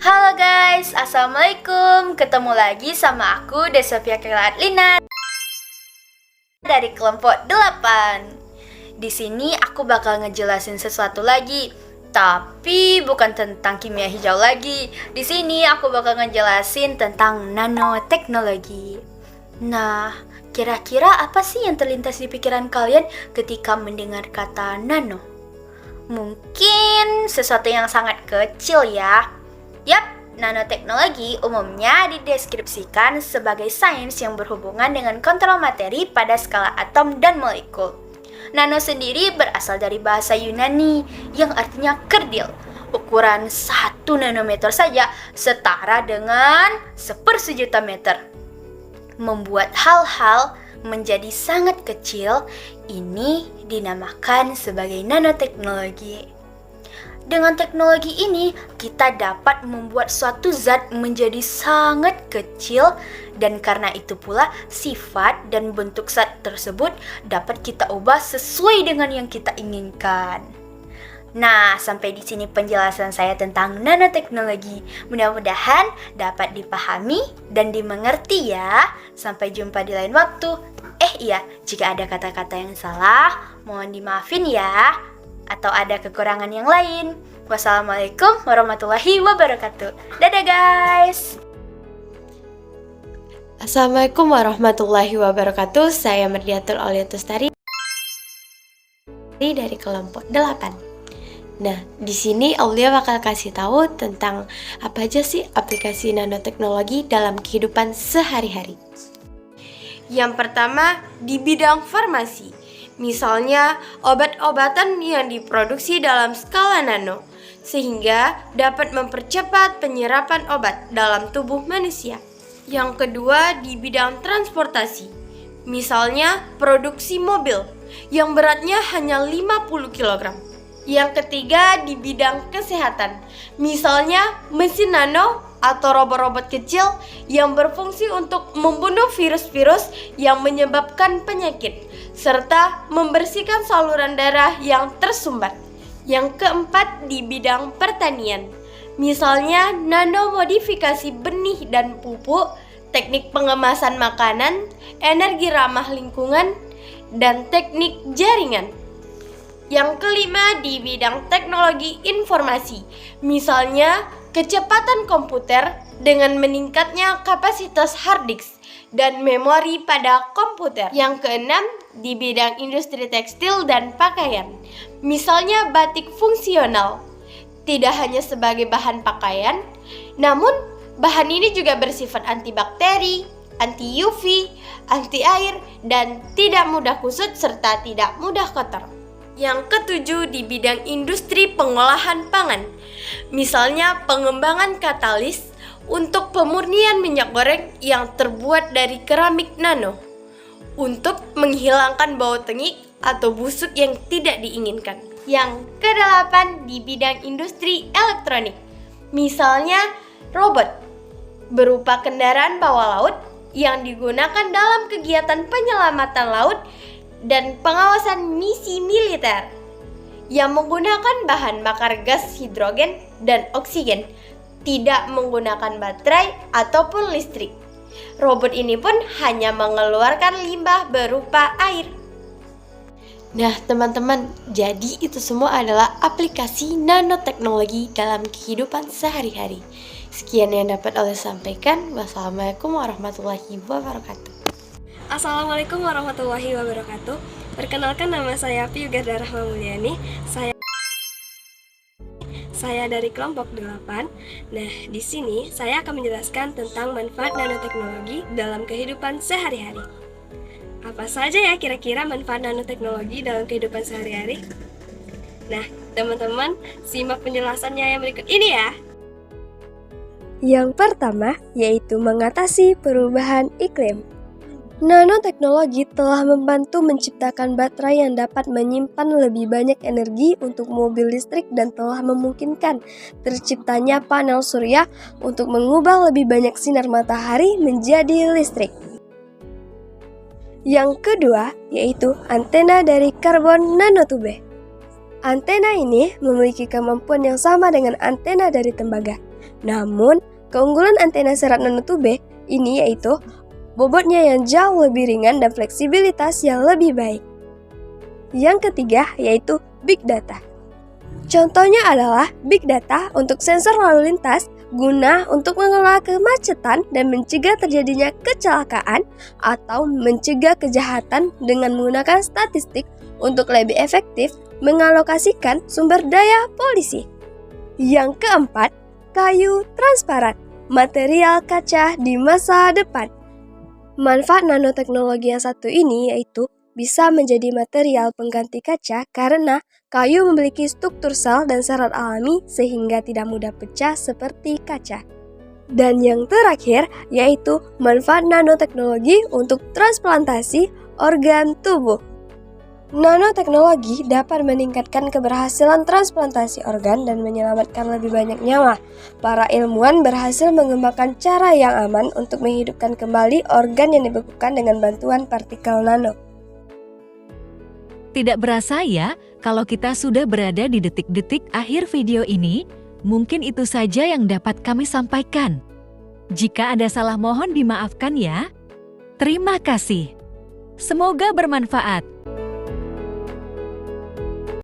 Halo guys, Assalamualaikum. Ketemu lagi sama aku, Desofia Kelatlina dari kelompok 8. Di sini aku bakal ngejelasin sesuatu lagi, tapi bukan tentang kimia hijau lagi. Di sini aku bakal ngejelasin tentang nanoteknologi. Nah, kira-kira apa sih yang terlintas di pikiran kalian ketika mendengar kata nano? Mungkin sesuatu yang sangat kecil ya. Yap, nanoteknologi umumnya dideskripsikan sebagai sains yang berhubungan dengan kontrol materi pada skala atom dan molekul. Nano sendiri berasal dari bahasa Yunani yang artinya kerdil. Ukuran 1 nanometer saja setara dengan 1/100.000 meter. Membuat hal-hal menjadi sangat kecil, ini dinamakan sebagai nanoteknologi. Dengan teknologi ini, kita dapat membuat suatu zat menjadi sangat kecil dan karena itu pula sifat dan bentuk zat tersebut dapat kita ubah sesuai dengan yang kita inginkan. Nah, sampai di sini penjelasan saya tentang nanoteknologi. Mudah-mudahan dapat dipahami dan dimengerti ya. Sampai jumpa di lain waktu. Iya, jika ada kata-kata yang salah, mohon dimaafin ya. Atau ada kekurangan yang lain. Wassalamualaikum warahmatullahi wabarakatuh. Dadah guys. Assalamualaikum warahmatullahi wabarakatuh. Saya Merdiatul Auliatustari dari kelompok 8. Nah, di sini Aulia bakal kasih tahu tentang apa aja sih aplikasi nanoteknologi dalam kehidupan sehari-hari. Yang pertama, di bidang farmasi. Misalnya, obat-obatan yang diproduksi dalam skala nano, sehingga dapat mempercepat penyerapan obat dalam tubuh manusia. Yang kedua, di bidang transportasi. Misalnya, produksi mobil yang beratnya hanya 50 kg. Yang ketiga, di bidang kesehatan. Misalnya, mesin nano atau robot-robot kecil yang berfungsi untuk membunuh virus-virus yang menyebabkan penyakit, serta membersihkan saluran darah yang tersumbat. Yang keempat, di bidang pertanian. Misalnya, nanomodifikasi benih dan pupuk, teknik pengemasan makanan, energi ramah lingkungan, dan teknik jaringan. Yang kelima, di bidang teknologi informasi. Misalnya, kecepatan komputer dengan meningkatnya kapasitas hard disk dan memori pada komputer. Yang keenam, di bidang industri tekstil dan pakaian. Misalnya batik fungsional, tidak hanya sebagai bahan pakaian, namun bahan ini juga bersifat antibakteri, anti UV, anti air, dan tidak mudah kusut serta tidak mudah kotor. Yang ketujuh, di bidang industri pengolahan pangan. Misalnya pengembangan katalis untuk pemurnian minyak goreng yang terbuat dari keramik nano untuk menghilangkan bau tengik atau busuk yang tidak diinginkan. Yang kedelapan, di bidang industri elektronik. Misalnya robot berupa kendaraan bawah laut yang digunakan dalam kegiatan penyelamatan laut dan pengawasan misi militer yang menggunakan bahan bakar gas hidrogen dan oksigen, tidak menggunakan baterai ataupun listrik. Robot ini pun hanya mengeluarkan limbah berupa air. Nah, teman-teman, jadi itu semua adalah aplikasi nanoteknologi dalam kehidupan sehari-hari. Sekian yang dapat Aulia sampaikan. Wassalamualaikum warahmatullahi wabarakatuh. Assalamualaikum warahmatullahi wabarakatuh. Perkenalkan, nama saya Piuga Darahma Mulyani. Saya dari kelompok 8. Nah, di sini saya akan menjelaskan tentang manfaat nanoteknologi dalam kehidupan sehari-hari. Apa saja ya kira-kira manfaat nanoteknologi dalam kehidupan sehari-hari? Nah, teman-teman, simak penjelasannya yang berikut ini ya. Yang pertama, yaitu mengatasi perubahan iklim. Nanoteknologi telah membantu menciptakan baterai yang dapat menyimpan lebih banyak energi untuk mobil listrik dan telah memungkinkan terciptanya panel surya untuk mengubah lebih banyak sinar matahari menjadi listrik. Yang kedua, yaitu antena dari karbon nanotube. Antena ini memiliki kemampuan yang sama dengan antena dari tembaga. Namun, keunggulan antena serat nanotube ini yaitu bobotnya yang jauh lebih ringan dan fleksibilitas yang lebih baik. Yang ketiga yaitu Big Data. Contohnya adalah Big Data untuk sensor lalu lintas guna untuk mengelola kemacetan dan mencegah terjadinya kecelakaan atau mencegah kejahatan dengan menggunakan statistik untuk lebih efektif mengalokasikan sumber daya polisi. Yang keempat, kayu transparan, material kaca di masa depan. Manfaat nanoteknologi yang satu ini yaitu bisa menjadi material pengganti kaca karena kayu memiliki struktur sel dan serat alami sehingga tidak mudah pecah seperti kaca. Dan yang terakhir yaitu manfaat nanoteknologi untuk transplantasi organ tubuh. Nanoteknologi dapat meningkatkan keberhasilan transplantasi organ dan menyelamatkan lebih banyak nyawa. Para ilmuwan berhasil mengembangkan cara yang aman untuk menghidupkan kembali organ yang dibekukan dengan bantuan partikel nano. Tidak berasa ya, kalau kita sudah berada di detik-detik akhir video ini, mungkin itu saja yang dapat kami sampaikan. Jika ada salah mohon dimaafkan ya. Terima kasih. Semoga bermanfaat.